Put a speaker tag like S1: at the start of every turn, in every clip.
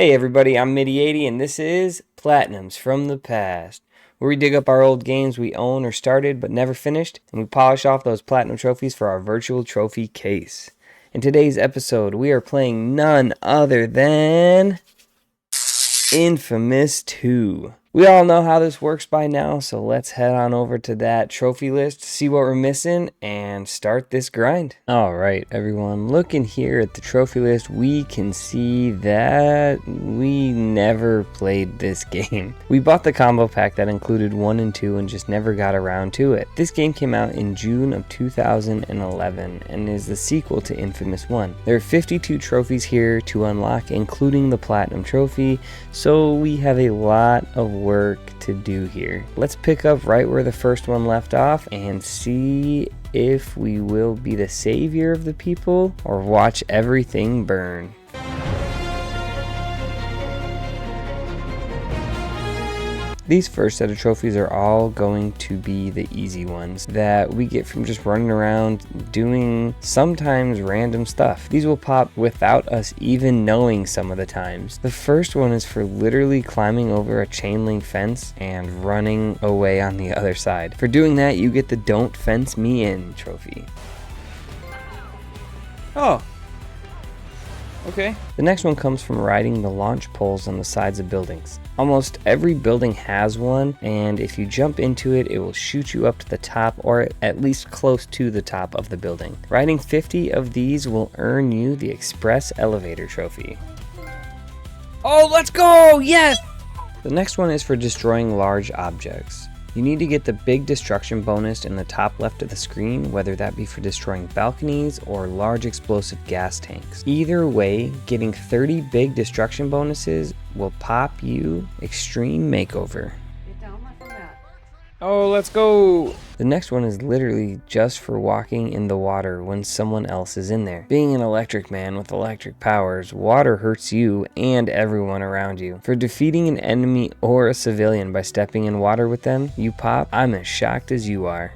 S1: Hey everybody, I'm Midi80 and this is Platinums from the Past, where we dig up our old games we own or started but never finished, and we polish off those platinum trophies for our virtual trophy case. In today's episode, we are playing none other than Infamous 2. We all know how this works by now, so let's head on over to that trophy list, see what we're missing, and start this grind. Alright everyone, looking here at the trophy list, we can see that we never played this game. We bought the combo pack that included 1 and 2 and just never got around to it. This game came out in June of 2011 and is the sequel to Infamous 1. There are 52 trophies here to unlock, including the Platinum trophy, so we have a lot of work to do here. Let's pick up right where the first one left off and see if we will be the savior of the people or watch everything burn. These first set of trophies are all going to be the easy ones that we get from just running around doing sometimes random stuff. These will pop without us even knowing some of the times. The first one is for literally climbing over a chain link fence and running away on the other side. For doing that, you get the Don't Fence Me In trophy. Oh. Okay. The next one comes from riding the launch poles on the sides of buildings. Almost every building has one, and if you jump into it, it will shoot you up to the top or at least close to the top of the building. Riding 50 of these will earn you the Express Elevator trophy. Oh, let's go! Yes! The next one is for destroying large objects. You need to get the big destruction bonus in the top left of the screen, whether that be for destroying balconies or large explosive gas tanks. Either way, getting 30 big destruction bonuses will pop you Extreme Makeover.
S2: Get down like that.
S1: Oh, let's go! The next one is literally just for walking in the water when someone else is in there. Being an electric man with electric powers, water hurts you and everyone around you. For defeating an enemy or a civilian by stepping in water with them, you pop I'm as shocked as you are.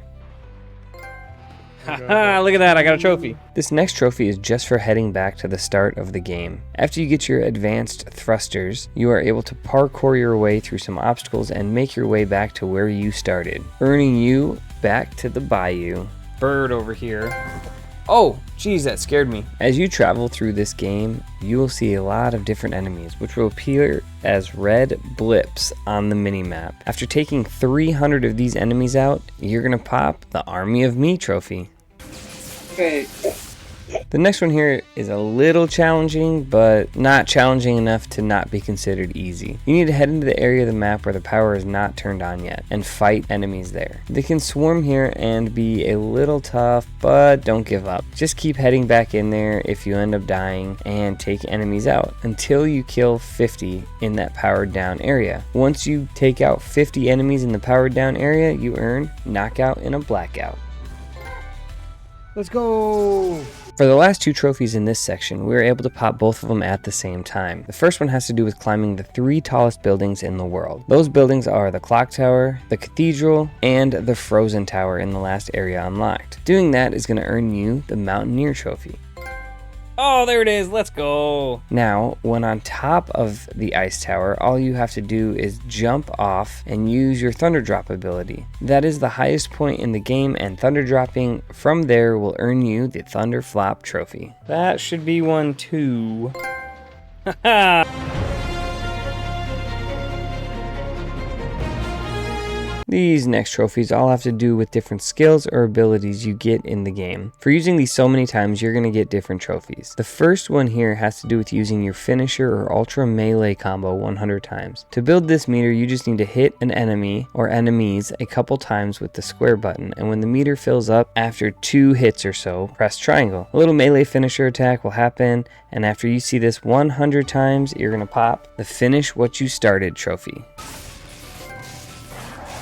S1: Haha, look at that, I got a trophy. This next trophy is just for heading back to the start of the game. After you get your advanced thrusters, you are able to parkour your way through some obstacles and make your way back to where you started, earning you back to the bayou. Bird over here. Oh, geez, that scared me. As you travel through this game, you will see a lot of different enemies, which will appear as red blips on the minimap. After taking 300 of these enemies out, you're gonna pop the Army of Me trophy. Okay. The next one here is a little challenging, but not challenging enough to not be considered easy. You need to head into the area of the map where the power is not turned on yet and fight enemies there. They can swarm here and be a little tough, but don't give up. Just keep heading back in there if you end up dying and take enemies out until you kill 50 in that powered down area. Once you take out 50 enemies in the powered down area, you earn Knockout in a Blackout. Let's go! For the last two trophies in this section, we were able to pop both of them at the same time. The first one has to do with climbing the 3 tallest buildings in the world. Those buildings are the Clock Tower, the Cathedral, and the Frozen Tower in the last area unlocked. Doing that is going to earn you the Mountaineer trophy. Oh, there it is. Let's go. Now, when on top of the ice tower, all you have to do is jump off and use your Thunder Drop ability. That is the highest point in the game, and Thunder Dropping from there will earn you the Thunder Flop trophy. That should be one too. Haha. These next trophies all have to do with different skills or abilities you get in the game. For using these so many times, you're going to get different trophies. The first one here has to do with using your finisher or ultra melee combo 100 times. To build this meter, you just need to hit an enemy or enemies a couple times with the square button, and when the meter fills up after 2 hits or so, press triangle. A little melee finisher attack will happen, and after you see this 100 times, you're going to pop the Finish What You Started trophy.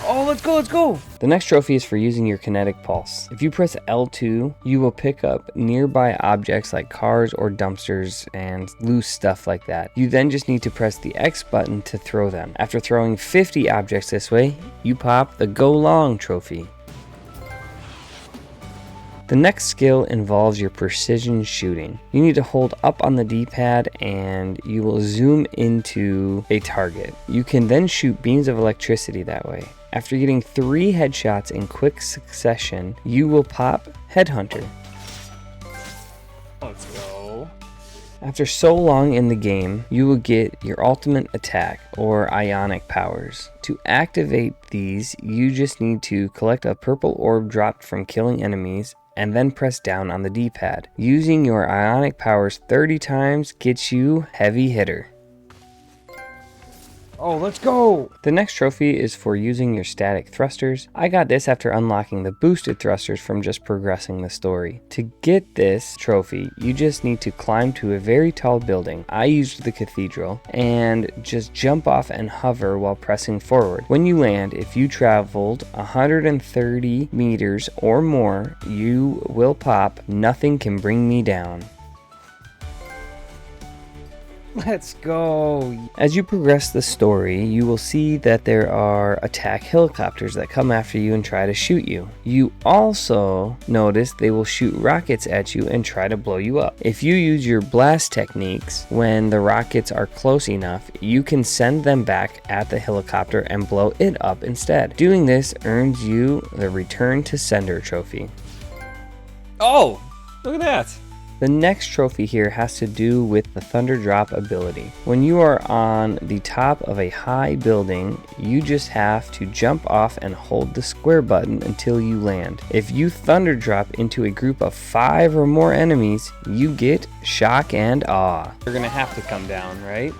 S1: Oh, let's go, let's go! The next trophy is for using your kinetic pulse. If you press L2, you will pick up nearby objects like cars or dumpsters and loose stuff like that. You then just need to press the X button to throw them. After throwing 50 objects this way, you pop the Go Long trophy. The next skill involves your precision shooting. You need to hold up on the D-pad and you will zoom into a target. You can then shoot beams of electricity that way. After getting 3 headshots in quick succession, you will pop Headhunter.
S2: Let's go.
S1: After so long in the game, you will get your ultimate attack or ionic powers. To activate these, you just need to collect a purple orb dropped from killing enemies and then press down on the D-pad. Using your ionic powers 30 times gets you Heavy Hitter.
S2: Oh, let's go!
S1: The next trophy is for using your static thrusters. I got this after unlocking the boosted thrusters from just progressing the story. To get this trophy, you just need to climb to a very tall building. I used the cathedral and just jump off and hover while pressing forward. When you land, if you traveled 130 meters or more, you will pop Nothing Can Bring Me Down.
S2: Let's go.
S1: As you progress the story, you will see that there are attack helicopters that come after you and try to shoot you. You also notice they will shoot rockets at you and try to blow you up. If you use your blast techniques when the rockets are close enough, you can send them back at the helicopter and blow it up instead. Doing this earns you the Return to Sender trophy.
S2: Oh, look at that.
S1: The next trophy here has to do with the Thunder Drop ability. When you are on the top of a high building, you just have to jump off and hold the square button until you land. If you Thunder Drop into a group of 5 or more enemies, you get Shock and Awe.
S2: You're gonna have to come down, right?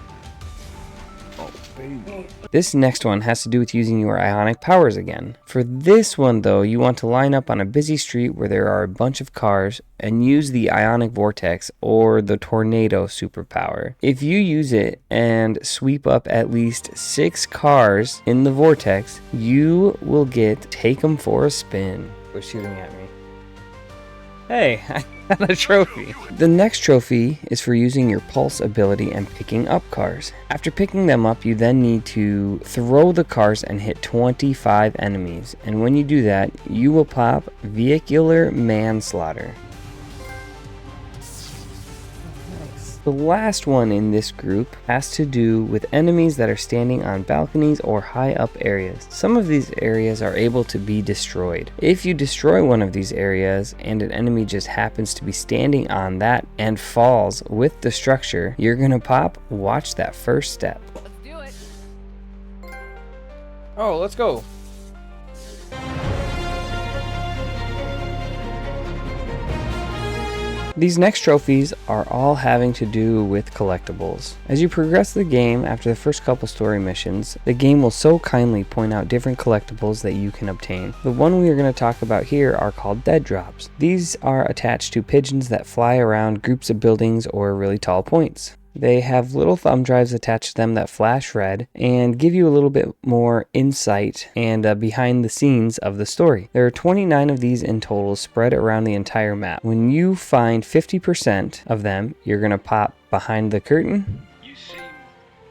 S2: Oh, baby.
S1: This next one has to do with using your ionic powers again. For this one though, you want to line up on a busy street where there are a bunch of cars and use the ionic vortex or the tornado superpower. If you use it and sweep up at least 6 cars in the vortex, you will get Take 'em for a Spin.
S2: They're shooting at me. Hey, I got a trophy.
S1: The next trophy is for using your pulse ability and picking up cars. After picking them up, you then need to throw the cars and hit 25 enemies. And when you do that, you will pop Vehicular Manslaughter. The last one in this group has to do with enemies that are standing on balconies or high up areas. Some of these areas are able to be destroyed. If you destroy one of these areas and an enemy just happens to be standing on that and falls with the structure, you're gonna pop Watch That First Step.
S3: Let's do it.
S2: Oh, let's go.
S1: These next trophies are all having to do with collectibles. As you progress the game after the first couple story missions, the game will so kindly point out different collectibles that you can obtain. The one we are going to talk about here are called dead drops. These are attached to pigeons that fly around groups of buildings or really tall points. They have little thumb drives attached to them that flash red and give you a little bit more insight and behind the scenes of the story. There are 29 of these in total spread around the entire map. When you find 50% of them, you're going to pop Behind the Curtain.
S4: You seem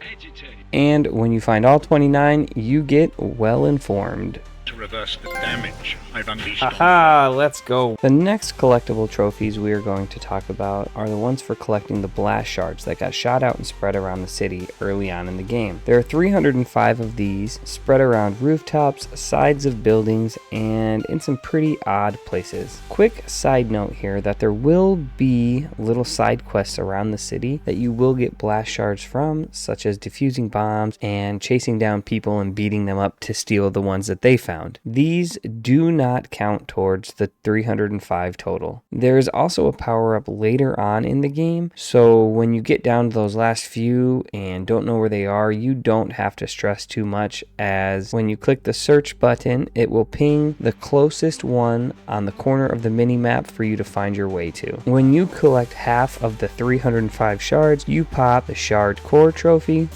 S4: agitated.
S1: And when you find all 29, you get Well Informed.
S4: To reverse the damage I've unleashed on
S2: Haha, let's go.
S1: The next collectible trophies we are going to talk about are the ones for collecting the blast shards that got shot out and spread around the city early on in the game. There are 305 of these spread around rooftops, sides of buildings, and in some pretty odd places. Quick side note here that there will be little side quests around the city that you will get blast shards from, such as defusing bombs and chasing down people and beating them up to steal the ones that they found. These do not count towards the 305 total. There is also a power up later on in the game, so when you get down to those last few and don't know where they are, you don't have to stress too much, as when you click the search button, it will ping the closest one on the corner of the mini map for you to find your way to. When you collect half of the 305 shards, you pop the Shard Core trophy.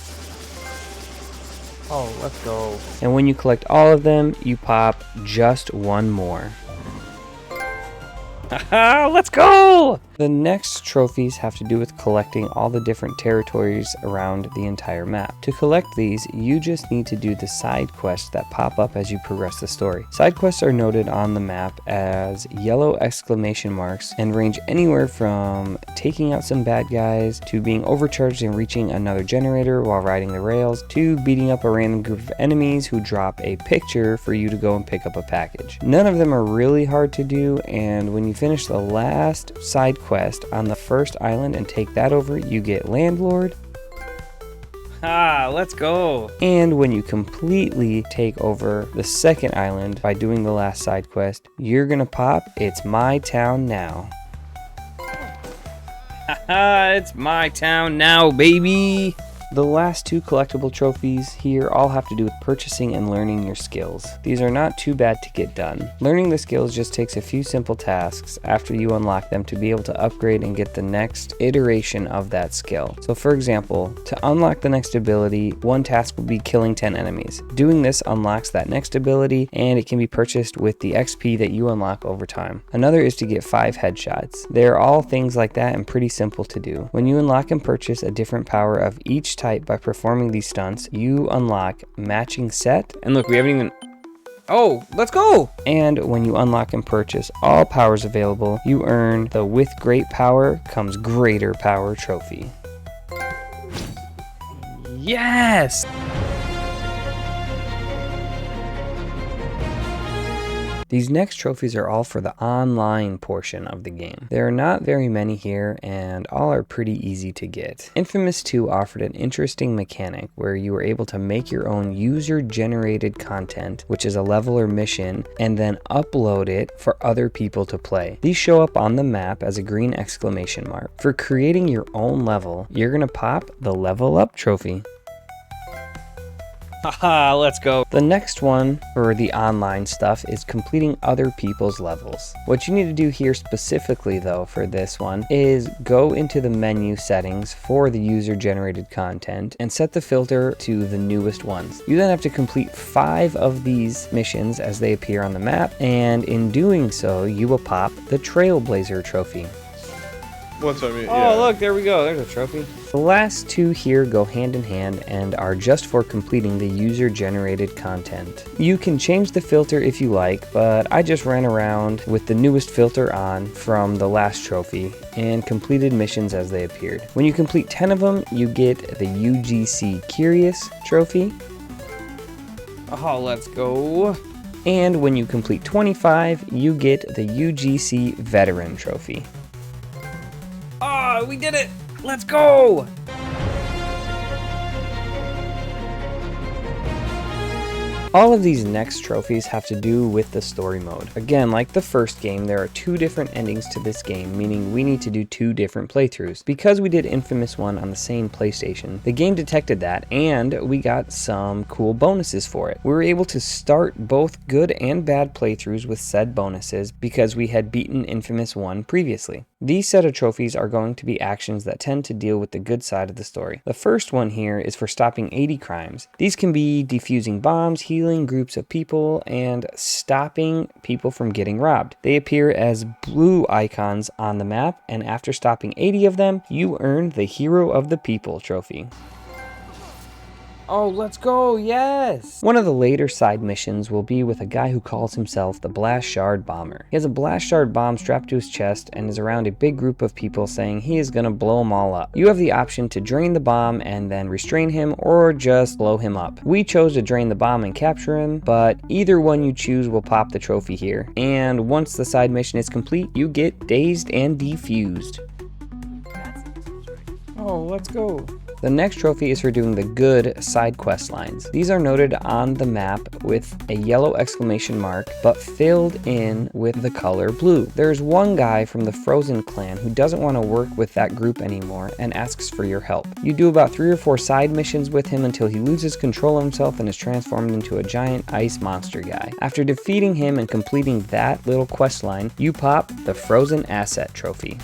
S2: Oh, let's go.
S1: And when you collect all of them, you pop just one more.
S2: Haha, let's go.
S1: The next trophies have to do with collecting all the different territories around the entire map. To collect these, you just need to do the side quests that pop up as you progress the story. Side quests are noted on the map as yellow exclamation marks and range anywhere from taking out some bad guys, to being overcharged and reaching another generator while riding the rails, to beating up a random group of enemies who drop a picture for you to go and pick up a package. None of them are really hard to do, and when you finish the last side quest on the first island and take that over, you get Landlord.
S2: Let's go.
S1: And when you completely take over the second island by doing the last side quest, you're gonna pop It's My Town Now.
S2: It's my town now, baby.
S1: The last two collectible trophies here all have to do with purchasing and learning your skills. These are not too bad to get done. Learning the skills just takes a few simple tasks after you unlock them to be able to upgrade and get the next iteration of that skill. So for example, to unlock the next ability, one task will be killing 10 enemies. Doing this unlocks that next ability, and it can be purchased with the XP that you unlock over time. Another is to get 5 headshots. They are all things like that and pretty simple to do. When you unlock and purchase a different power of each type by performing these stunts, you unlock matching set.
S2: And look, we haven't even... Oh, let's go!
S1: And when you unlock and purchase all powers available, you earn the With Great Power Comes Greater Power trophy.
S2: Yes!
S1: These next trophies are all for the online portion of the game. There are not very many here, and all are pretty easy to get. Infamous 2 offered an interesting mechanic where you were able to make your own user-generated content, which is a level or mission, and then upload it for other people to play. These show up on the map as a green exclamation mark. For creating your own level, you're gonna pop the Level Up trophy.
S2: Haha, let's go.
S1: The next one for the online stuff is completing other people's levels. What you need to do here specifically though for this one is go into the menu settings for the user generated content and set the filter to the newest ones. You then have to complete 5 of these missions as they appear on the map, and in doing so you will pop the Trailblazer trophy.
S5: Once I mean,
S2: Oh, look, there we go. There's a trophy.
S1: The last 2 here go hand in hand and are just for completing the user-generated content. You can change the filter if you like, but I just ran around with the newest filter on from the last trophy and completed missions as they appeared. When you complete 10 of them, you get the UGC Curious trophy.
S2: Oh, let's go.
S1: And when you complete 25, you get the UGC Veteran trophy.
S2: Oh, we did it. Let's go.
S1: All of these next trophies have to do with the story mode. Again, like the first game, there are 2 different endings to this game, meaning we need to do 2 different playthroughs. Because we did Infamous 1 on the same PlayStation, the game detected that, and we got some cool bonuses for it. We were able to start both good and bad playthroughs with said bonuses because we had beaten Infamous 1 previously. These set of trophies are going to be actions that tend to deal with the good side of the story. The first one here is for stopping 80 crimes. These can be defusing bombs, healing groups of people, and stopping people from getting robbed. They appear as blue icons on the map, and after stopping 80 of them, you earn the Hero of the People trophy.
S2: Oh, let's go. Yes.
S1: One of the later side missions will be with a guy who calls himself the Blast Shard Bomber. He has a blast shard bomb strapped to his chest and is around a big group of people saying he is gonna blow them all up. You have the option to drain the bomb and then restrain him, or just blow him up. We chose to drain the bomb and capture him, but either one you choose will pop the trophy here. And once the side mission is complete, you get Dazed and Defused.
S2: Oh, let's go.
S1: The next trophy is for doing the good side quest lines. These are noted on the map with a yellow exclamation mark, but filled in with the color blue. There's one guy from the Frozen clan who doesn't want to work with that group anymore and asks for your help. You do about 3 or 4 side missions with him until he loses control of himself and is transformed into a giant ice monster guy. After defeating him and completing that little quest line, you pop the Frozen Asset trophy.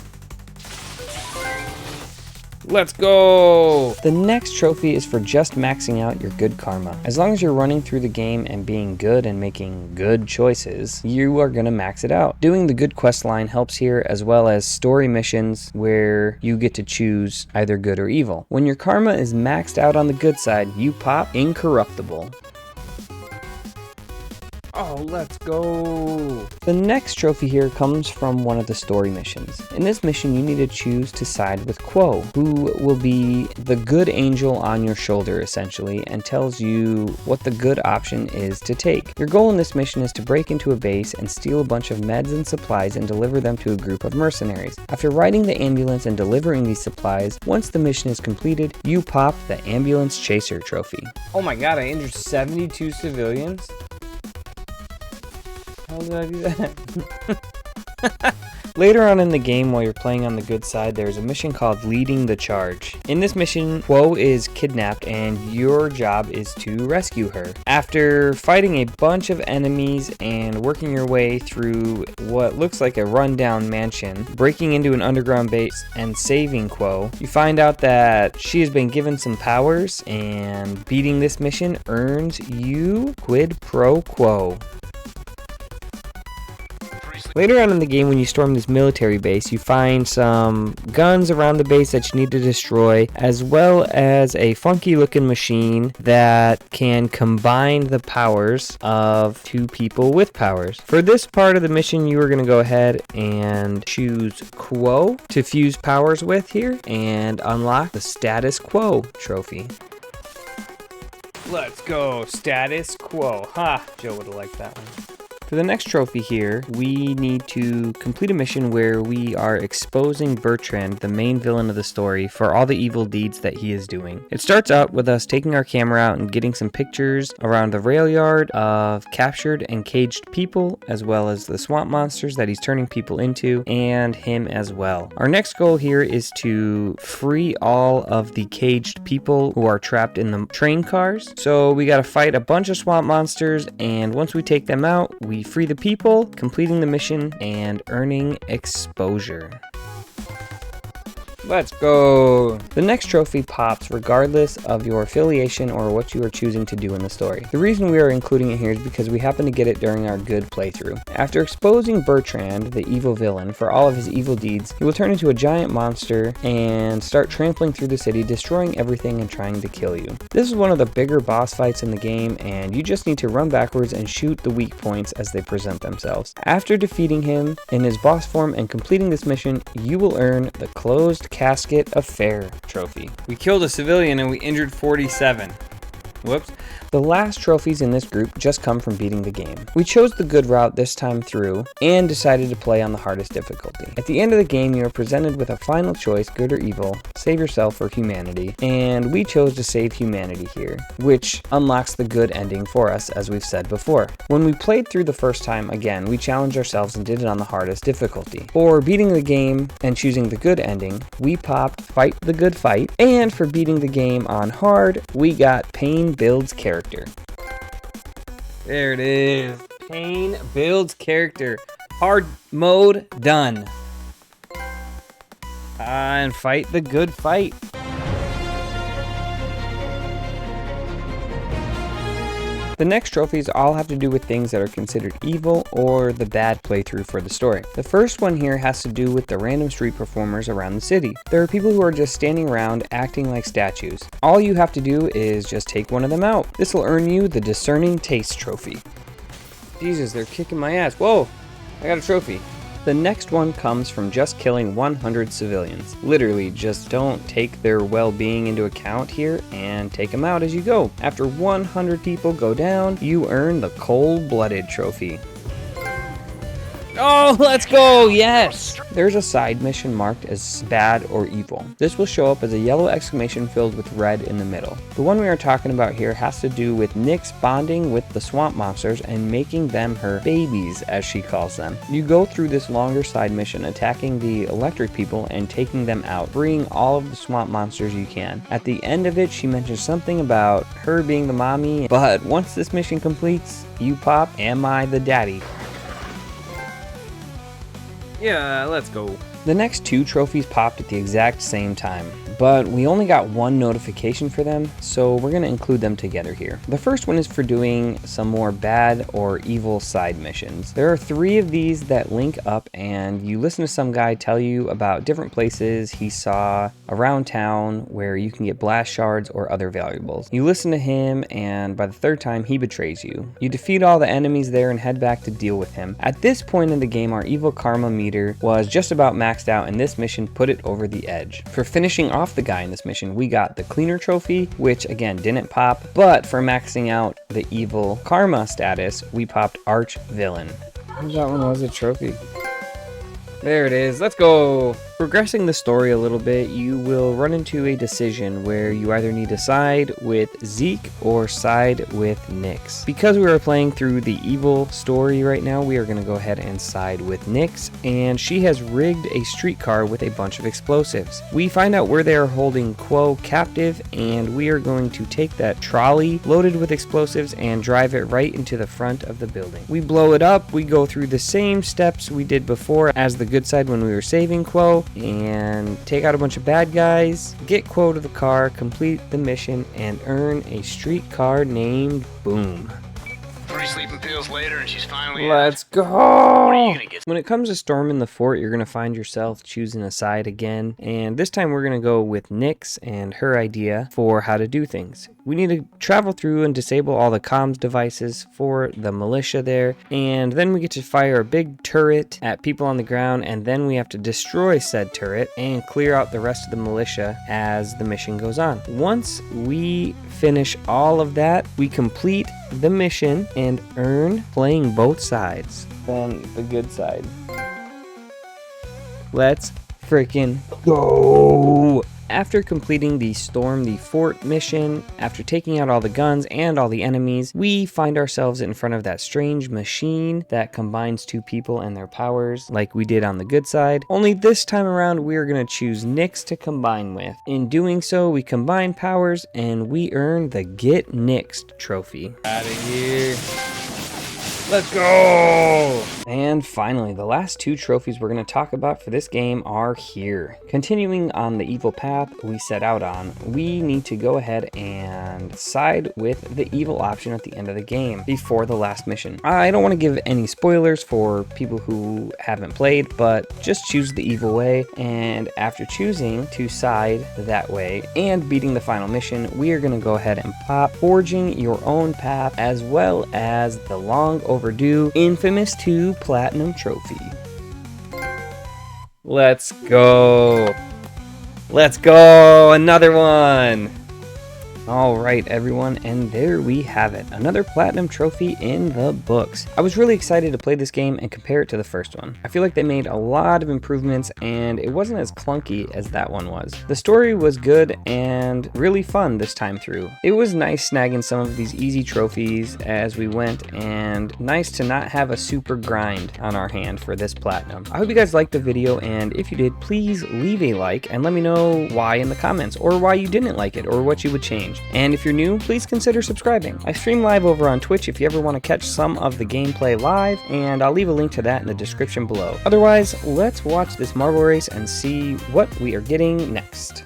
S2: Let's go!
S1: The next trophy is for just maxing out your good karma. As long as you're running through the game and being good and making good choices, you are gonna max it out. Doing the good quest line helps here, as well as story missions where you get to choose either good or evil. When your karma is maxed out on the good side, you pop incorruptible.
S2: Oh, let's go!
S1: The next trophy here comes from one of the story missions. In this mission, you need to choose to side with Quo, who will be the good angel on your shoulder, essentially, and tells you what the good option is to take. Your goal in this mission is to break into a base and steal a bunch of meds and supplies and deliver them to a group of mercenaries. After riding the ambulance and delivering these supplies, once the mission is completed, you pop the Ambulance Chaser trophy.
S2: Oh my god, I injured 72 civilians? How did I do that?
S1: Later on in the game, while you're playing on the good side, there's a mission called Leading the Charge. In this mission, Quo is kidnapped and your job is to rescue her. After fighting a bunch of enemies and working your way through what looks like a rundown mansion, breaking into an underground base and saving Quo, you find out that she has been given some powers, and beating this mission earns you quid pro quo. Later on in the game, when you storm this military base, you find some guns around the base that you need to destroy, as well as a funky looking machine that can combine the powers of two people with powers. For this part of the mission, you are going to go ahead and choose Quo to fuse powers with here and unlock the Status Quo trophy.
S2: Let's go, status quo. Ha! Joe would have liked that one.
S1: For the next trophy here, we need to complete a mission where we are exposing Bertrand, the main villain of the story, for all the evil deeds that he is doing. It starts out with us taking our camera out and getting some pictures around the rail yard of captured and caged people, as well as the swamp monsters that he's turning people into, and him as well. Our next goal here is to free all of the caged people who are trapped in the train cars. So we gotta fight a bunch of swamp monsters, and once we take them out, we free the people, completing the mission and earning exposure.
S2: Let's go!
S1: The next trophy pops regardless of your affiliation or what you are choosing to do in the story. The reason we are including it here is because we happen to get it during our good playthrough. After exposing Bertrand, the evil villain, for all of his evil deeds, he will turn into a giant monster and start trampling through the city, destroying everything and trying to kill you. This is one of the bigger boss fights in the game, and you just need to run backwards and shoot the weak points as they present themselves. After defeating him in his boss form and completing this mission, you will earn the Closed Casket Affair trophy.
S2: We killed a civilian and we injured 47. Whoops.
S1: The last trophies in this group just come from beating the game. We chose the good route this time through and decided to play on the hardest difficulty. At the end of the game, you are presented with a final choice, good or evil, save yourself or humanity, and we chose to save humanity here, which unlocks the good ending for us, as we've said before. When we played through the first time, again, we challenged ourselves and did it on the hardest difficulty. For beating the game and choosing the good ending, we popped Fight the Good Fight, and for beating the game on hard, we got Pain Builds Character.
S2: There it is. Pain builds character. Hard mode done. And fight the good fight.
S1: The next trophies all have to do with things that are considered evil or the bad playthrough for the story. The first one here has to do with the random street performers around the city. There are people who are just standing around acting like statues. All you have to do is just take one of them out. This will earn you the Discerning Taste trophy.
S2: Jesus, they're kicking my ass. Whoa, I got a trophy.
S1: The next one comes from just killing 100 civilians. Literally, just don't take their well-being into account here and take them out as you go. After 100 people go down, you earn the Cold-Blooded trophy.
S2: Oh, let's go, yes!
S1: There's a side mission marked as bad or evil. This will show up as a yellow exclamation filled with red in the middle. The one we are talking about here has to do with Nyx bonding with the swamp monsters and making them her babies, as she calls them. You go through this longer side mission attacking the electric people and taking them out, freeing all of the swamp monsters you can. At the end of it, she mentions something about her being the mommy, but once this mission completes, you pop Am I the Daddy?
S2: Yeah, let's go.
S1: The next two trophies popped at the exact same time. but we only got one notification for them, so we're going to include them together here. The first one is for doing some more bad or evil side missions. There are 3 of these that link up, and you listen to some guy tell you about different places he saw around town where you can get blast shards or other valuables. You listen to him, and by the 3rd time he betrays you. You defeat all the enemies there and head back to deal with him. At this point in the game, our evil karma meter was just about maxed out, and this mission put it over the edge. For finishing off the guy in this mission, we got the cleaner trophy, which again didn't pop, but for maxing out the evil karma status, we popped arch villain.
S2: That one was a trophy. There it is. Let's go.
S1: Progressing the story a little bit, you will run into a decision where you either need to side with Zeke or side with Nyx. Because we are playing through the evil story right now, we are going to go ahead and side with Nyx, and she has rigged a streetcar with a bunch of explosives. We find out where they are holding Quo captive, and we are going to take that trolley loaded with explosives and drive it right into the front of the building. We blow it up, we go through the same steps we did before as the good side when we were saving Quo, and take out a bunch of bad guys, get Quo to the car, complete the mission, and earn a streetcar named Boom.
S4: 3 sleeping pills later and she's finally
S2: Let's go.
S1: When it comes to storming the fort, you're going to find yourself choosing a side again, and this time we're going to go with Nyx and her idea for how to do things. We need to travel through and disable all the comms devices for the militia there, and then we get to fire a big turret at people on the ground, and then we have to destroy said turret and clear out the rest of the militia as the mission goes on. Once we finish all of that, we complete the mission and earn playing both sides.
S2: Then the good side.
S1: Let's freaking go! After completing the Storm the Fort mission, after taking out all the guns and all the enemies, we find ourselves in front of that strange machine that combines 2 people and their powers like we did on the good side. Only this time around, we're going to choose Nyx to combine with. In doing so, we combine powers and we earn the Get Nyxed trophy.
S2: Out of here. Let's go!
S1: And finally, the last 2 trophies we're going to talk about for this game are here. Continuing on the evil path we set out on, we need to go ahead and side with the evil option at the end of the game before the last mission. I don't want to give any spoilers for people who haven't played, but just choose the evil way, and after choosing to side that way and beating the final mission, we are going to go ahead and pop Forging Your Own Path as well as the long overdue infamous 2 platinum trophy.
S2: Let's go. Let's go. Another one.
S1: All right, everyone, and there we have it. Another platinum trophy in the books. I was really excited to play this game and compare it to the first one. I feel like they made a lot of improvements, and it wasn't as clunky as that one was. The story was good and really fun this time through. It was nice snagging some of these easy trophies as we went, and nice to not have a super grind on our hand for this platinum. I hope you guys liked the video, and if you did, please leave a like and let me know why in the comments, or why you didn't like it, or what you would change. And if you're new, please consider subscribing. I stream live over on Twitch if you ever want to catch some of the gameplay live, and I'll leave a link to that in the description below. Otherwise, let's watch this marble race and see what we are getting next.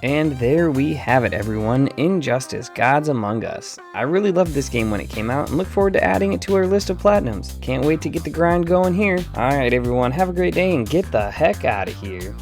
S1: And there we have it, everyone. Injustice: Gods Among Us. I really loved this game when it came out and look forward to adding it to our list of platinums. Can't wait to get the grind going here. Alright everyone, have a great day and get the heck out of here.